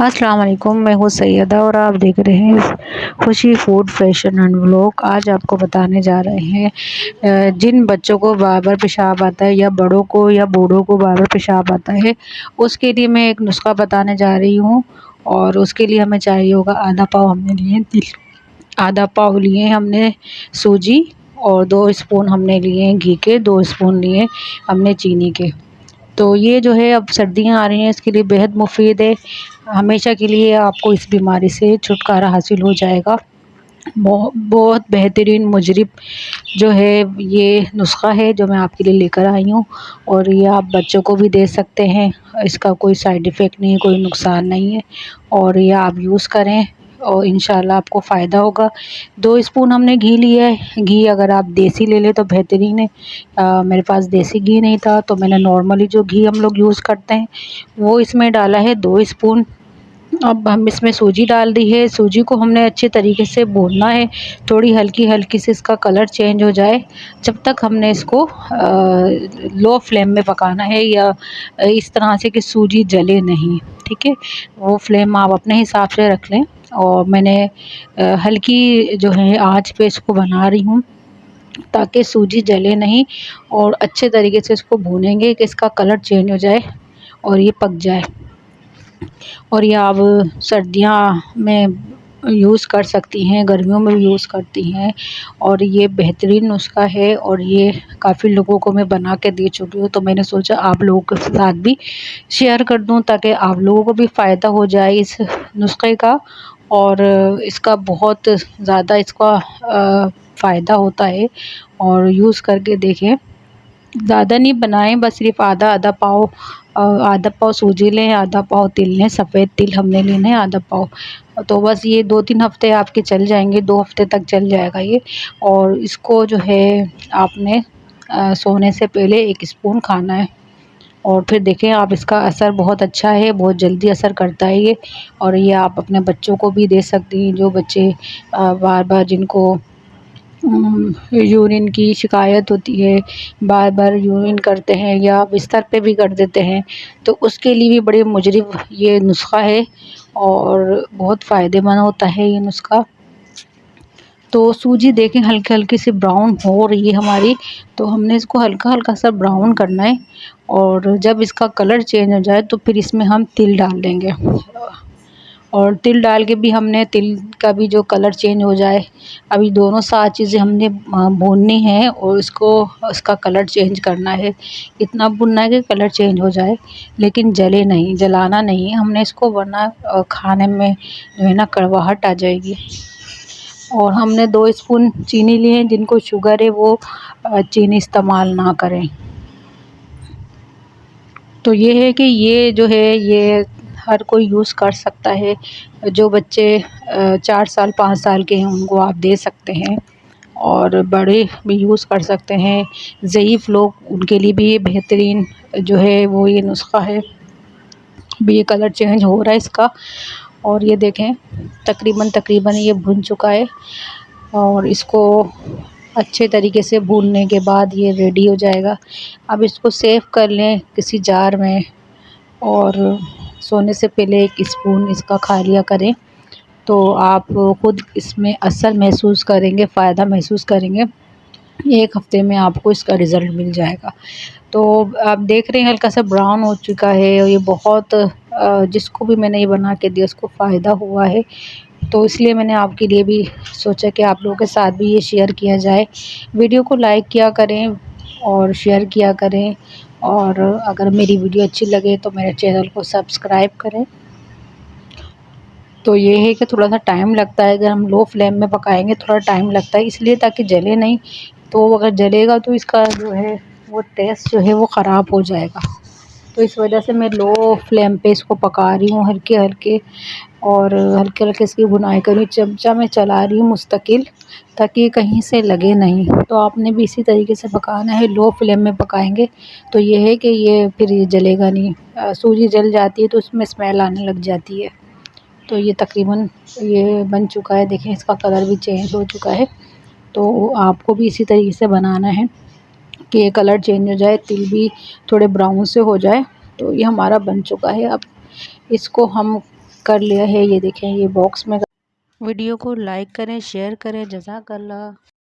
अस्सलाम वालेकुम, मैं हूँ सैयदा और आप देख रहे हैं खुशी फूड फैशन एंड व्लॉग। आज आपको बताने जा रहे हैं जिन बच्चों को बार बार पेशाब आता है या बड़ों को या बूढ़ों को बार बार पेशाब आता है, उसके लिए मैं एक नुस्खा बताने जा रही हूँ। और उसके लिए हमें चाहिए होगा आधा पाव हमने लिए तिल, आधा पाव लिए हमने सूजी, और 2 स्पून हमने लिए घी के, 2 स्पून लिए हमने चीनी के। तो ये जो है, अब सर्दियाँ आ रही हैं, इसके लिए बेहद मुफ़ीद है। हमेशा के लिए आपको इस बीमारी से छुटकारा हासिल हो जाएगा। बहुत बेहतरीन मुजरिब जो है ये नुस्ख़ा है जो मैं आपके लिए लेकर आई हूँ। और ये आप बच्चों को भी दे सकते हैं, इसका कोई साइड इफ़ेक्ट नहीं है, कोई नुकसान नहीं है। और ये आप यूज़ करें और इंशाल्लाह आपको फ़ायदा होगा। 2 स्पून हमने घी लिया है। घी अगर आप देसी ले लें तो बेहतरीन है। मेरे पास देसी घी नहीं था तो मैंने नॉर्मली जो घी हम लोग यूज़ करते हैं वो इसमें डाला है 2 स्पून। अब हम इसमें सूजी डाल दी है। सूजी को हमने अच्छे तरीके से भूनना है, थोड़ी हल्की हल्की से इसका कलर चेंज हो जाए, जब तक हमने इसको लो फ्लेम में पकाना है, या इस तरह से कि सूजी जले नहीं। ठीक है, वो फ्लेम आप अपने हिसाब से रख लें। और मैंने हल्की जो है आंच पे इसको बना रही हूँ ताकि सूजी जले नहीं, और अच्छे तरीके से इसको भूनेंगे कि इसका कलर चेंज हो जाए और ये पक जाए। और ये आप सर्दियाँ में यूज़ कर सकती हैं, गर्मियों में भी यूज़ करती हैं। और ये बेहतरीन नुस्ख़ा है और ये काफ़ी लोगों को मैं बना के दे चुकी हूँ, तो मैंने सोचा आप लोगों के साथ भी शेयर कर दूँ ताकि आप लोगों को भी फ़ायदा हो जाए इस नुस्ख़े का। और इसका बहुत ज़्यादा इसका फ़ायदा होता है, और यूज़ करके देखें। ज़्यादा नहीं बनाएं, बस सिर्फ आधा पाव, आधा पाव सूजी लें, आधा पाव तिल लें, सफ़ेद तिल हमने लेना है आधा पाव। तो बस ये 2-3 हफ़्ते आपके चल जाएंगे, 2 हफ़्ते तक चल जाएगा ये। और इसको जो है आपने सोने से पहले 1 स्पून खाना है, और फिर देखें आप, इसका असर बहुत अच्छा है, बहुत जल्दी असर करता है ये। और ये आप अपने बच्चों को भी दे सकती हैं, जो बच्चे बार बार जिनको यूरिन की शिकायत होती है, बार बार यूरिन करते हैं या बिस्तर पे भी कर देते हैं, तो उसके लिए भी बड़े मुजरिब ये नुस्ख़ा है और बहुत फ़ायदेमंद होता है ये नुस्ख़ा। तो सूजी देखें हल्की हल्की सी ब्राउन हो रही है हमारी, तो हमने इसको हल्का हल्का सा ब्राउन करना है। और जब इसका कलर चेंज हो जाए तो फिर इसमें हम तिल डाल देंगे, और तिल डाल के भी हमने तिल का भी जो कलर चेंज हो जाए। अभी दोनों सारी चीज़ें हमने भूननी है और इसको, इसका कलर चेंज करना है। इतना भुनना है कि कलर चेंज हो जाए, लेकिन जले नहीं, जलाना नहीं है हमने इसको, वरना खाने में जो है ना कड़वाहट आ जाएगी। और हमने 2 स्पून चीनी लिए हैं, जिनको शुगर है वो चीनी इस्तेमाल ना करें। तो ये है कि ये जो है ये हर कोई यूज़ कर सकता है। जो बच्चे 4 साल 5 साल के हैं उनको आप दे सकते हैं, और बड़े भी यूज़ कर सकते हैं। ज़ईफ़ लोग, उनके लिए भी ये बेहतरीन जो है वो ये नुस्ख़ा है। अभी ये कलर चेंज हो रहा है इसका, और ये देखें तकरीबन ये भुन चुका है। और इसको अच्छे तरीके से भूनने के बाद ये रेडी हो जाएगा। अब इसको सेव कर लें किसी जार में, और सोने से पहले 1 स्पून इसका खा लिया करें, तो आप खुद इसमें असर महसूस करेंगे, फ़ायदा महसूस करेंगे। 1 हफ़्ते में आपको इसका रिज़ल्ट मिल जाएगा। तो आप देख रहे हैं हल्का सा ब्राउन हो चुका है, और ये बहुत जिसको भी मैंने ये बना के दिया उसको फ़ायदा हुआ है। तो इसलिए मैंने आपके लिए भी सोचा कि आप लोगों के साथ भी ये शेयर किया जाए। वीडियो को लाइक किया करें और शेयर किया करें, और अगर मेरी वीडियो अच्छी लगे तो मेरे चैनल को सब्सक्राइब करें। तो ये है कि थोड़ा-सा टाइम लगता है, अगर हम लो फ्लेम में पकाएँगे थोड़ा टाइम लगता है, इसलिए ताकि जले नहीं। तो अगर जलेगा तो इसका जो है वो टेस्ट जो है वो ख़राब हो जाएगा। तो इस वजह से मैं लो फ्लेम पे इसको पका रही हूँ हल्के-हल्के, और हल्के-हल्के इसकी भुनाई कर रही हूँ, चमचा में चला रही हूँ मुस्तकिल, ताकि कहीं से लगे नहीं। तो आपने भी इसी तरीके से पकाना है, लो फ्लेम में पकाएँगे तो ये है कि ये फिर ये जलेगा नहीं। सूजी जल जाती है तो उसमें स्मेल आने लग जाती है। तो ये तकरीबन ये बन चुका है, देखें इसका कलर भी चेंज हो चुका है। तो आपको भी इसी तरीके से बनाना है कि ये कलर चेंज हो जाए, तिल भी थोड़े ब्राउन से हो जाए। तो ये हमारा बन चुका है। अब इसको हम कर लिया है। ये देखें ये बॉक्स में। वीडियो को लाइक करें, शेयर करें। जज़ाकल्लाह।